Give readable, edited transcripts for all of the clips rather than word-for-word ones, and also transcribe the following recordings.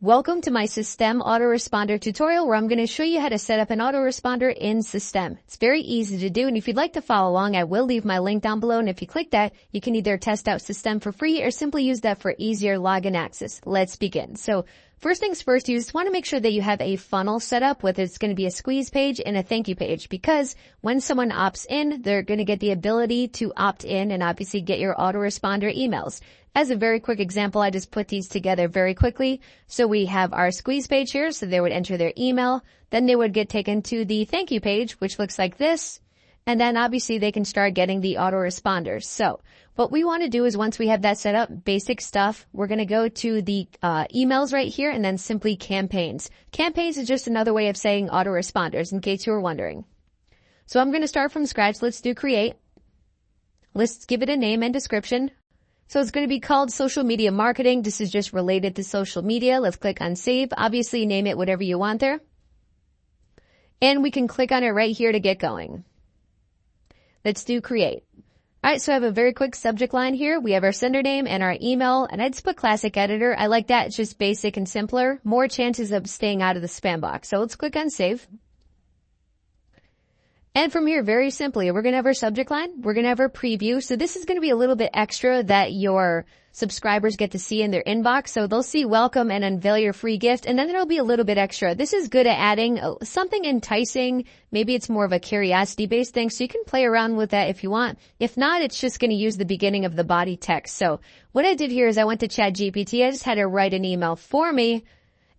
Welcome to my System Autoresponder tutorial where I'm going to show you how to set up an autoresponder in System. It's very easy to do, and if you'd like to follow along, I will leave my link down below, and if you click that, you can either test out System for free or simply use that for easier login access. Let's begin. So first things first, you just want to make sure that you have a funnel set up, whether it's going to be a squeeze page and a thank you page, because when someone opts in, they're going to get the ability to opt in and obviously get your autoresponder emails. As a very quick example, I just put these together very quickly. So we have our squeeze page here, so they would enter their email, then they would get taken to the thank you page, which looks like this, and then obviously they can start getting the autoresponders. So what we want to do is once we have that set up, basic stuff, we're going to go to the emails right here and then simply campaigns. Campaigns is just another way of saying autoresponders, in case you were wondering. So I'm going to start from scratch. Let's do create. Let's give it a name and description. So it's going to be called social media marketing. This is just related to social media. Let's click on save. Obviously name it whatever you want there. And we can click on it right here to get going. Let's do create. All right, so I have a very quick subject line here. We have our sender name and our email, and I'd just put classic editor. I like that. It's just basic and simpler. More chances of staying out of the spam box. So let's click on save. And from here, very simply, we're going to have our subject line. We're going to have our preview. So this is going to be a little bit extra that your subscribers get to see in their inbox. So they'll see welcome and unveil your free gift. And then there'll be a little bit extra. This is good at adding something enticing. Maybe it's more of a curiosity based thing. So you can play around with that if you want. If not, it's just going to use the beginning of the body text. So what I did here is I went to ChatGPT. I just had it write an email for me.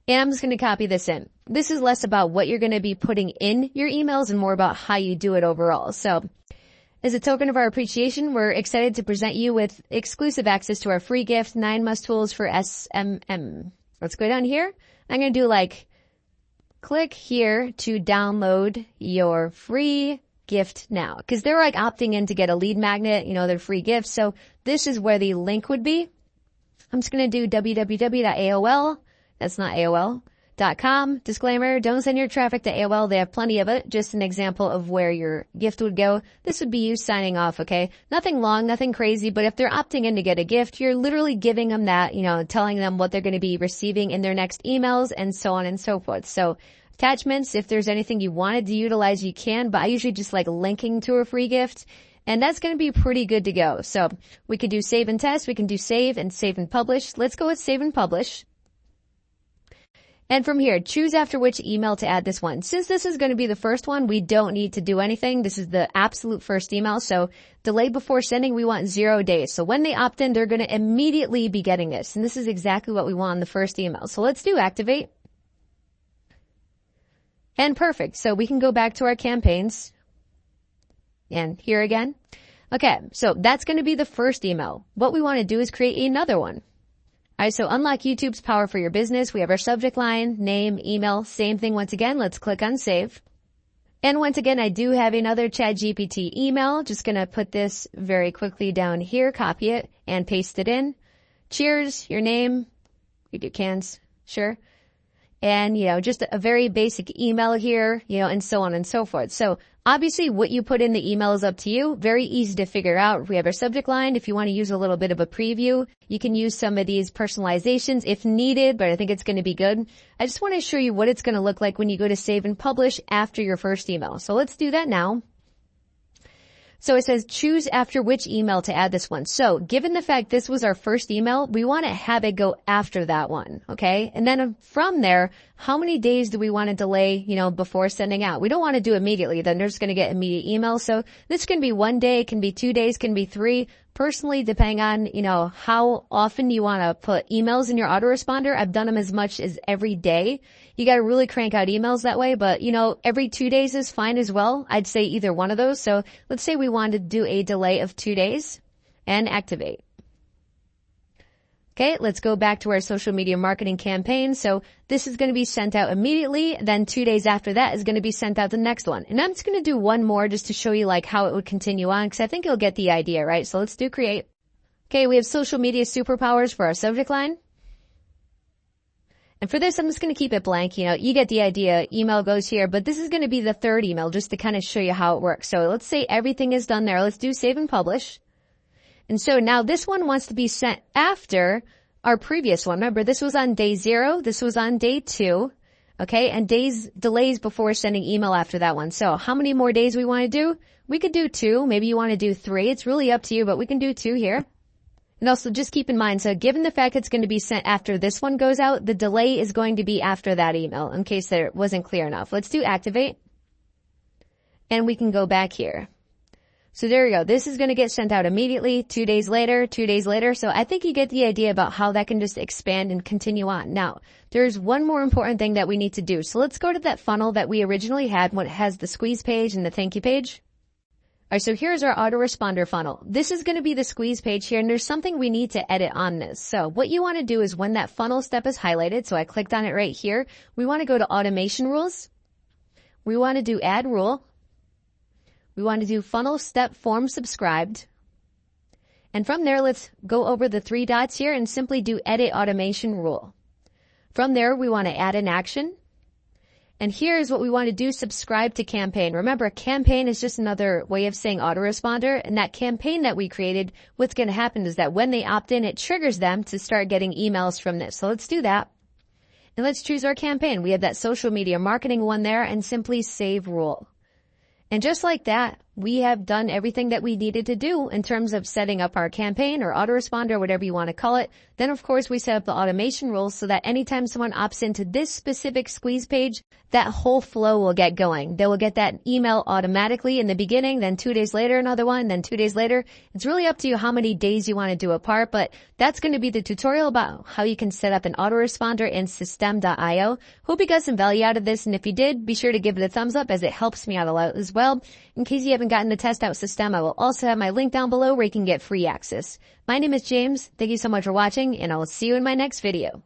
And I'm just going to copy this in. This is less about what you're going to be putting in your emails and more about how you do it overall. So as a token of our appreciation, we're excited to present you with exclusive access to our free gift, 9 must tools for SMM. Let's go down here. I'm going to do like, click here to download your free gift now. Because they're like opting in to get a lead magnet, their free gift. So this is where the link would be. I'm just going to do www.aol. That's not AOL.com. Disclaimer, don't send your traffic to AOL. They have plenty of it. Just an example of where your gift would go. This would be you signing off, okay? Nothing long, nothing crazy, but if they're opting in to get a gift, you're literally giving them that, telling them what they're going to be receiving in their next emails and so on and so forth. So attachments, if there's anything you wanted to utilize, you can, but I usually just like linking to a free gift. And that's going to be pretty good to go. So we could do save and test. We can do save and publish. Let's go with save and publish. And from here, choose after which email to add this one. Since this is going to be the first one, we don't need to do anything. This is the absolute first email. So delay before sending, we want 0 days. So when they opt in, they're going to immediately be getting this. And this is exactly what we want in the first email. So let's do activate. And perfect. So we can go back to our campaigns. And here again. Okay, so that's going to be the first email. What we want to do is create another one. All right, so unlock YouTube's power for your business. We have our subject line, name, email, same thing once again. Let's click on save. And once again, I do have another ChatGPT email. Just going to put this very quickly down here, copy it and paste it in. Cheers, your name, you do cans, sure. And, just a very basic email here, and so on and so forth. So obviously what you put in the email is up to you. Very easy to figure out. We have our subject line. If you want to use a little bit of a preview, you can use some of these personalizations if needed, but I think it's going to be good. I just want to show you what it's going to look like when you go to save and publish after your first email. So let's do that now. So it says choose after which email to add this one. So given the fact this was our first email, we want to have it go after that one. Okay. And then from there, how many days do we want to delay, before sending out? We don't want to do immediately. Then they're just going to get immediate email. So this can be 1 day, can be 2 days, can be 3. Personally, depending on, how often you want to put emails in your autoresponder. I've done them as much as every day. You got to really crank out emails that way, but every 2 days is fine as well. I'd say either one of those. So let's say we wanted to do a delay of 2 days and activate. Okay, let's go back to our social media marketing campaign. So this is going to be sent out immediately. Then 2 days after that is going to be sent out the next one. And I'm just going to do one more just to show you like how it would continue on because I think you'll get the idea, right? So let's do create. Okay, we have social media superpowers for our subject line. And for this, I'm just going to keep it blank. You get the idea. Email goes here, but this is going to be the third email just to kind of show you how it works. So let's say everything is done there. Let's do save and publish. And so now this one wants to be sent after our previous one. Remember, this was on day 0. This was on day 2. Okay. And delays before sending email after that one. So how many more days we want to do? We could do 2. Maybe you want to do 3. It's really up to you, but we can do 2 here. And also just keep in mind, so given the fact it's going to be sent after this one goes out, the delay is going to be after that email in case there wasn't clear enough. Let's do activate. And we can go back here. So there you go. This is going to get sent out immediately, 2 days later, 2 days later. So I think you get the idea about how that can just expand and continue on. Now, there's one more important thing that we need to do. So let's go to that funnel that we originally had when it has the squeeze page and the thank you page. All right, so here's our autoresponder funnel. This is going to be the squeeze page here, and there's something we need to edit on this. So what you want to do is when that funnel step is highlighted, so I clicked on it right here, we want to go to automation rules. We want to do add rule. We want to do funnel step form subscribed. And from there, let's go over the 3 dots here and simply do edit automation rule. From there, we want to add an action. And here's what we want to do, subscribe to campaign. Remember, campaign is just another way of saying autoresponder. And that campaign that we created, what's going to happen is that when they opt in, it triggers them to start getting emails from this. So let's do that. And let's choose our campaign. We have that social media marketing one there and simply save rule. And just like that, we have done everything that we needed to do in terms of setting up our campaign or autoresponder, whatever you want to call it. Then, of course, we set up the automation rules so that anytime someone opts into this specific squeeze page, that whole flow will get going. They will get that email automatically in the beginning, then 2 days later another one, then 2 days later. It's really up to you how many days you want to do apart, but that's going to be the tutorial about how you can set up an autoresponder in System.io. Hope you got some value out of this, and if you did, be sure to give it a thumbs up as it helps me out a lot as well. In case you haven't gotten to test out System, I will also have my link down below where you can get free access. My name is James. Thank you so much for watching, and I will see you in my next video.